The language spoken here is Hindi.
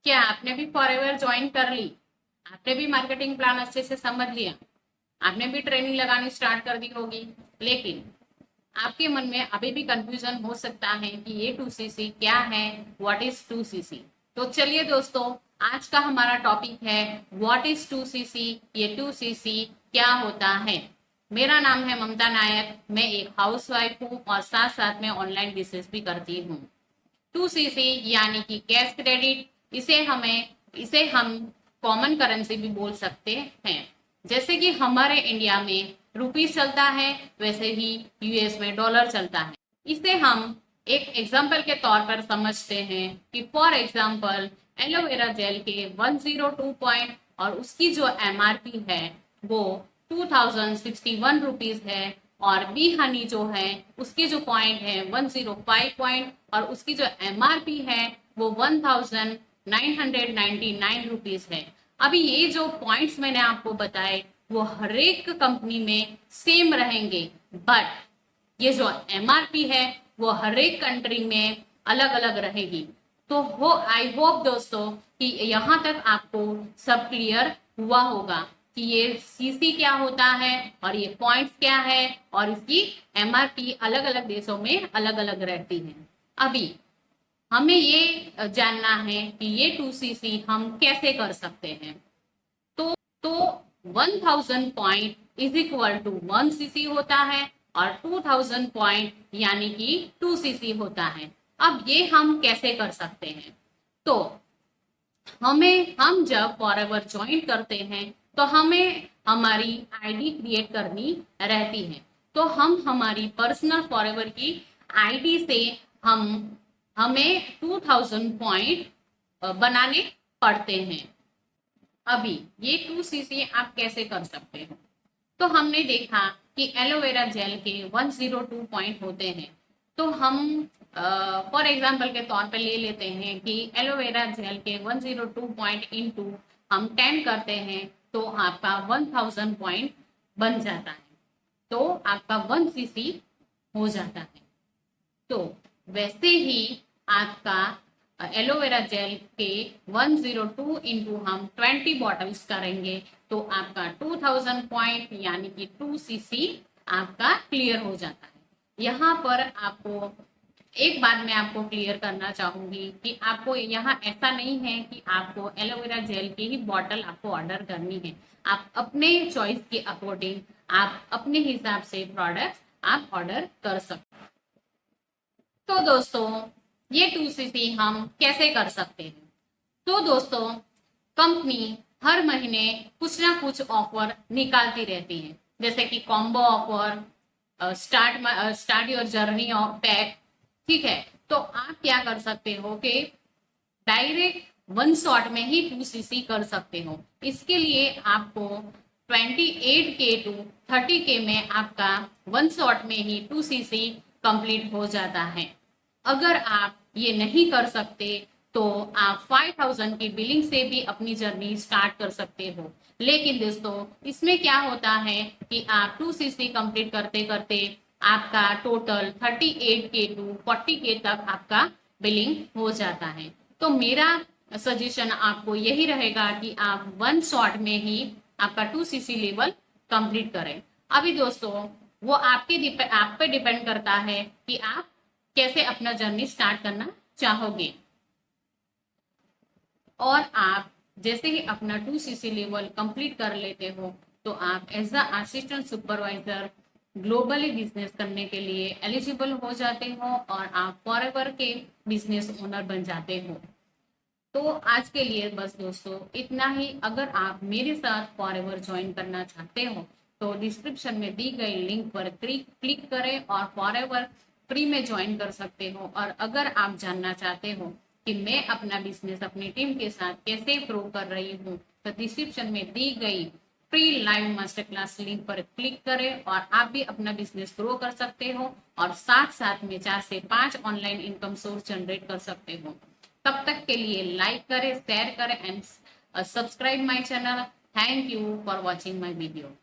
क्या आपने भी फॉरएवर ज्वाइन कर ली? आपने भी मार्केटिंग प्लान अच्छे से समझ लिया? आपने भी ट्रेनिंग लगानी स्टार्ट कर दी होगी, लेकिन आपके मन में अभी भी कंफ्यूजन हो सकता है कि ये 2cc क्या है, व्हाट इज 2cc। तो चलिए दोस्तों, आज का हमारा टॉपिक है व्हाट इज 2cc, ये 2cc क्या होता है। मेरा नाम है ममता नायक, मैं एक हाउसवाइफ हूँ और साथ साथ में ऑनलाइन बिजनेस भी करती हूँ। 2cc यानी कि कैश क्रेडिट, इसे हम कॉमन करेंसी भी बोल सकते हैं। जैसे कि हमारे इंडिया में रुपीस चलता है, वैसे ही यूएस में डॉलर चलता है। इसे हम एक एग्जाम्पल के तौर पर समझते हैं कि फॉर एग्जाम्पल एलोवेरा जेल के 102 पॉइंट और उसकी जो एमआरपी है वो 2061 रुपीज है, और बी हनी जो है उसके जो पॉइंट है 105 पॉइंट और उसकी जो एमआरपी है वो 1999 रुपीज है। अभी ये जो पॉइंट्स मैंने आपको बताए वो हर एक कंपनी में सेम रहेंगे, बट ये जो एमआरपी है वो हर एक कंट्री में अलग अलग रहेगी। तो हो आई होप दोस्तों कि यहाँ तक आपको सब क्लियर हुआ होगा कि ये सीसी क्या होता है और ये पॉइंट्स क्या है और इसकी एमआरपी अलग अलग देशों में अलग अलग रहती है। अभी हमें ये जानना है कि ये 2cc हम कैसे कर सकते हैं। तो 1000 point is equal to 1cc होता है और 2000 पॉइंट यानी कि 2cc होता है। अब ये हम कैसे कर सकते हैं? तो हम जब फॉरएवर ज्वाइन करते हैं तो हमें हमारी आईडी क्रिएट करनी रहती है। तो हम हमारी पर्सनल फॉरएवर की आईडी से हम हमें 2000 पॉइंट बनाने पड़ते हैं। अभी ये 2cc आप कैसे कर सकते हो? तो हमने देखा कि एलोवेरा जेल के 102 पॉइंट होते हैं। तो हम फॉर एग्जाम्पल के तौर पे ले लेते हैं कि एलोवेरा जेल के 102 पॉइंट इंटू हम 10 करते हैं तो आपका 1000 पॉइंट बन जाता है, तो आपका 1cc हो जाता है। तो वैसे ही आपका एलोवेरा जेल के 102 इंटू हम 20 बॉटल्स करेंगे तो आपका 2000 पॉइंट यानी कि 2cc आपका क्लियर हो जाता है। यहाँ पर आपको एक बात मैं आपको क्लियर करना चाहूंगी कि आपको यहाँ ऐसा नहीं है कि आपको एलोवेरा जेल की ही बॉटल आपको ऑर्डर करनी है। आप अपने चॉइस के अकॉर्डिंग आप अपने हिसाब से प्रोडक्ट्स आप ऑर्डर कर सकते हैं। तो दोस्तों, ये 2cc हम कैसे कर सकते हैं? तो दोस्तों, कंपनी हर महीने कुछ ना कुछ ऑफर निकालती रहती है, जैसे कि combo offer, start your journey of pack. ठीक है, तो आप क्या कर सकते हो कि डायरेक्ट वन शॉट में ही 2cc कर सकते हो। इसके लिए आपको 28K टू 30K में आपका वन शॉट में ही 2cc कंप्लीट हो जाता है। अगर आप ये नहीं कर सकते तो आप 5000 की बिलिंग से भी अपनी जर्नी स्टार्ट कर सकते हो। लेकिन दोस्तों, इसमें क्या होता है कि आप 2cc कंप्लीट करते करते आपका टोटल 38K टू 40K तक आपका बिलिंग हो जाता है। तो मेरा सजेशन आपको यही रहेगा कि आप वन शॉट में ही आपका 2cc लेवल कंप्लीट करें। अभी दोस्तों, वो आप पे डिपेंड करता है कि आप कैसे अपना जर्नी स्टार्ट करना चाहोगे। और आप जैसे ही अपना 2cc लेवल कंप्लीट कर लेते हो तो आप as a assistant supervisor globally business करने के लिए एलिजिबल हो जाते हो और आप फॉरएवर के बिजनेस ओनर बन जाते हो। तो आज के लिए बस दोस्तों इतना ही। अगर आप मेरे साथ फॉरएवर ज्वाइन करना चाहते हो तो डिस्क्रिप्शन में दी गई लिंक पर क्लिक करें और फॉरएवर फ्री में ज्वाइन कर सकते हो। और अगर आप जानना चाहते हो कि मैं अपना बिजनेस अपनी टीम के साथ कैसे ग्रो कर रही हूँ तो डिस्क्रिप्शन में दी गई free live master class link पर क्लिक करें और आप भी अपना बिजनेस ग्रो कर सकते हो और साथ साथ में 4 से 5 ऑनलाइन इनकम सोर्स जनरेट कर सकते हो। तब तक के लिए लाइक करें, शेयर करें and subscribe my channel. Thank you for watching my video.